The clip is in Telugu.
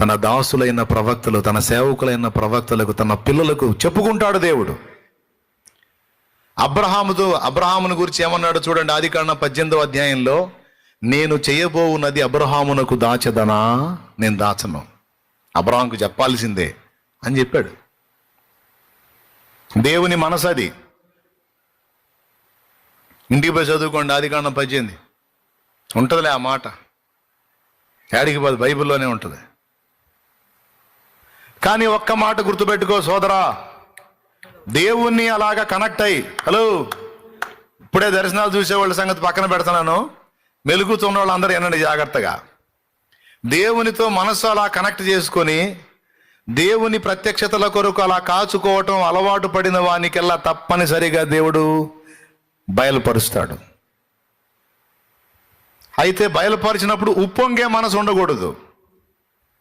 తన దాసులైన ప్రవక్తలు, తన సేవకులైన ప్రవక్తలకు, తన పిల్లలకు చెప్పుకుంటాడు దేవుడు. అబ్రహామును గురించి ఏమన్నాడు చూడండి, ఆదికాండం 18వ అధ్యాయంలో, నేను చేయబోవున్నది అబ్రహామునకు దాచదనా, నేను దాచను, అబ్రహాముకు చెప్పాల్సిందే అని చెప్పాడు. దేవుని మనసు అది. ఇంటికి పోయి చదువుకోండి, ఆదికాండం 18 ఉంటుందిలే ఆ మాట, ఏడికి పోదు, బైబిల్లోనే ఉంటుంది. కానీ ఒక్క మాట గుర్తుపెట్టుకో సోదరా, దేవుణ్ణి అలాగా కనెక్ట్ అయ్యి, హలో ఇప్పుడే దర్శనాలు చూసేవాళ్ళ సంగతి పక్కన పెడుతున్నాను, మెలుగుతున్న వాళ్ళందరూ వినండి జాగ్రత్తగా. దేవునితో మనసు అలా కనెక్ట్ చేసుకొని దేవుని ప్రత్యక్షతల కొరకు అలా కాచుకోవటం అలవాటు పడిన వానికెల్లా తప్పనిసరిగా దేవుడు బయలుపరుస్తాడు. అయితే బయలుపరిచినప్పుడు ఉప్పొంగే మనసు ఉండకూడదు.